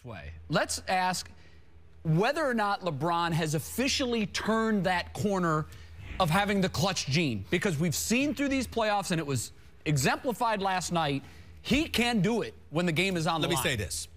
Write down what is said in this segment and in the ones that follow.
Way. Let's ask whether or not LeBron has officially turned that corner of having the clutch gene, because we've seen through these playoffs, and it was exemplified last night, he can do it when the game is on the line. Let me say this.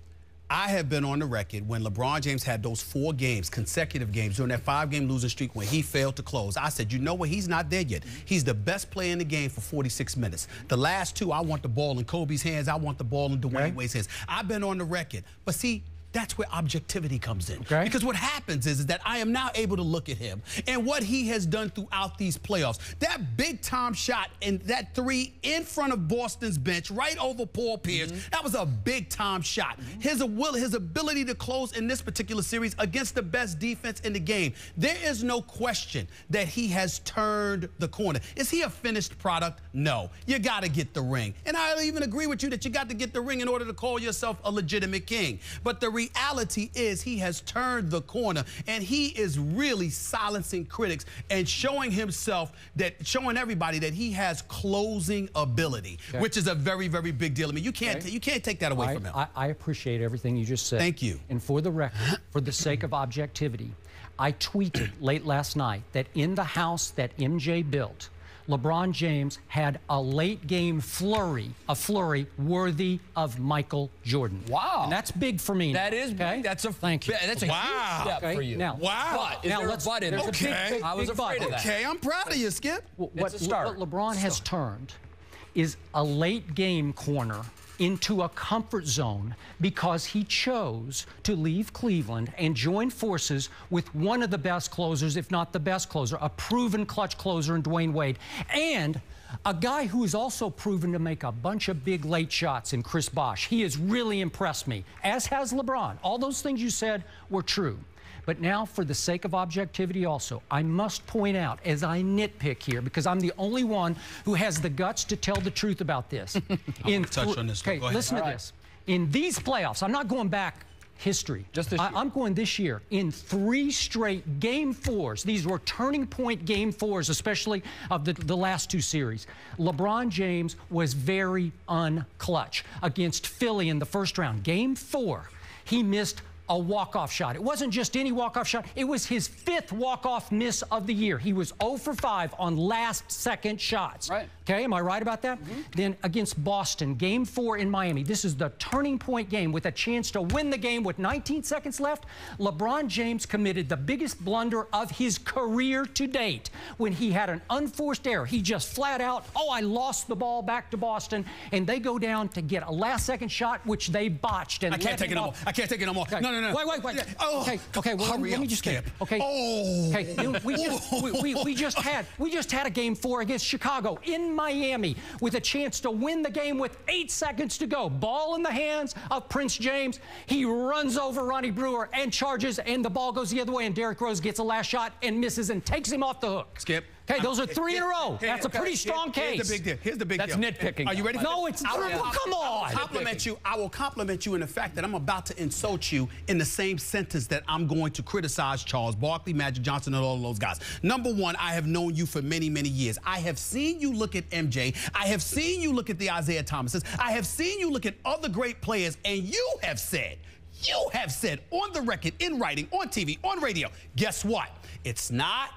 I have been on the record when LeBron James had those 4 games, consecutive games, during that 5-game losing streak when he failed to close. I said, you know what? He's not there yet. He's the best player in the game for 46 minutes. The last 2, I want the ball in Kobe's hands. I want the ball in Dwayne Wade's hands. I've been on the record. But see, that's where objectivity comes in. Okay. Because what happens is that I am now able to look at him and what he has done throughout these playoffs. That big-time shot and that 3 in front of Boston's bench, right over Paul Pierce, that was a big-time shot. His ability to close in this particular series against the best defense in the game, there is no question that he has turned the corner. Is he a finished product? No. You got to get the ring. And I even agree with you that you got to get the ring in order to call yourself a legitimate king. But the reality is he has turned the corner, and he is really silencing critics and showing everybody that he has closing ability, which is a very, very big deal. I mean, you can't take that away from him. I appreciate everything you just said. Thank you. And for the record, for the sake of objectivity, I tweeted late last night that in the house that MJ built, LeBron James had a late-game flurry, worthy of Michael Jordan. Wow. And that's big for me. That is big. That's a Thank you. That's a huge step for you. Now, but is there a but in there? I was afraid of that. Okay, I'm proud of you, Skip. What LeBron has turned is a late-game corner into a comfort zone because he chose to leave Cleveland and join forces with one of the best closers, if not the best closer, a proven clutch closer in Dwayne Wade, and a guy who is also proven to make a bunch of big late shots in Chris Bosh. He has really impressed me, as has LeBron. All those things you said were true. But now, for the sake of objectivity also, I must point out, as I nitpick here, because I'm the only one who has the guts to tell the truth about this. Touch on this. Okay, listen to this. In these playoffs, I'm not going back history. Just this year. I'm going this year. In 3 straight Game 4s, these were turning point Game 4s, especially of the last 2 series, LeBron James was very unclutch. Against Philly in the first round, Game 4, he missed a walk-off shot. It wasn't just any walk-off shot. It was his 5th walk-off miss of the year. He was 0 for 5 on last-second shots. Right. Okay, am I right about that? Then against Boston, Game 4 in Miami. This is the turning point game with a chance to win the game with 19 seconds left. LeBron James committed the biggest blunder of his career to date when he had an unforced error. He just flat out, I lost the ball back to Boston, and they go down to get a last-second shot, which they botched. And I can't take it no more. I can't take it no more. Okay. No. Wait. Okay. Well, let me just get. Okay. We just had a Game 4 against Chicago in Miami with a chance to win the game with 8 seconds to go. Ball in the hands of Prince James. He runs over Ronnie Brewer and charges, and the ball goes the other way, and Derrick Rose gets a last shot and misses and takes him off the hook. Skip. Okay, those are 3 in a row. That's a pretty strong case. Here's the big deal. That's nitpicking. Are you ready? No, it's not. Come on. I will compliment you in the fact that I'm about to insult you in the same sentence that I'm going to criticize Charles Barkley, Magic Johnson, and all of those guys. Number one, I have known you for many, many years. I have seen you look at MJ. I have seen you look at the Isaiah Thomases. I have seen you look at other great players, and you have said on the record, in writing, on TV, on radio, guess what? It's not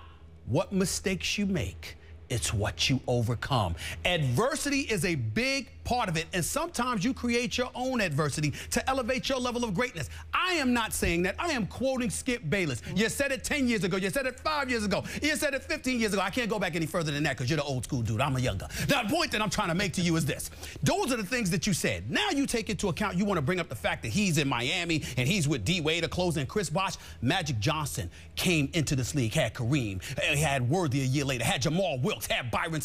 what mistakes you make, it's what you overcome. Adversity is a big part of it, and sometimes you create your own adversity to elevate your level of greatness. I am not saying that. I am quoting Skip Bayless. You said it 10 years ago. You said it 5 years ago. You said it 15 years ago. I can't go back any further than that because you're the old school dude. I'm a younger. The point that I'm trying to make to you is this. Those are the things that you said. Now you take into account, you want to bring up the fact that he's in Miami and he's with D. Wade, a closer, and Chris Bosh. Magic Johnson came into this league, had Kareem, had Worthy a year later, had Jamal Wilkes, had Byron,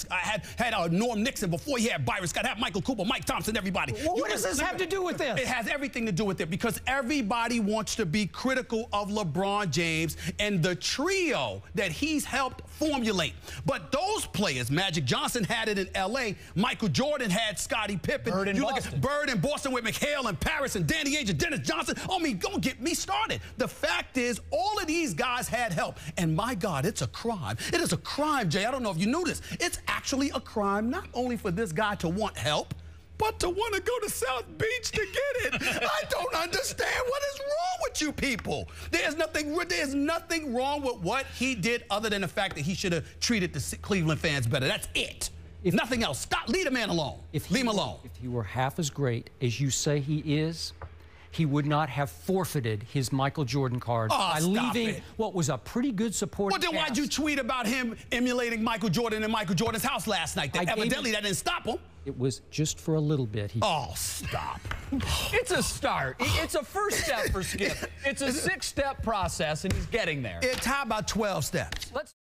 had Norm Nixon before he had Byron Scott, had Michael Cooper, Mike Thompson, everybody. What does this have to do with this? It has everything to do with it because everybody wants to be critical of LeBron James and the trio that he's helped formulate. But those players, Magic Johnson had it in L.A., Michael Jordan had Scottie Pippen. Bird in you Boston. Look at Bird in Boston with McHale and Paris and Danny Ainge and Dennis Johnson. Don't get me started. The fact is, all of these guys had help. And my God, it's a crime. It is a crime, Jay. I don't know if you knew this. It's actually a crime not only for this guy to want help, but to want to go to South Beach to get it. I don't understand what is you people. There's nothing wrong with what he did other than the fact that he should have treated the Cleveland fans better. That's it. If nothing else. Stop. Leave the man alone. Leave him alone. If he were half as great as you say he is, he would not have forfeited his Michael Jordan card by leaving what was a pretty good support. Well, then why'd you tweet about him emulating Michael Jordan in Michael Jordan's house last night? Evidently, that didn't stop him. It was just for a little bit. Oh, stop. It's a start. It's a first step for Skip. It's a 6-step process, and he's getting there. How about 12 steps?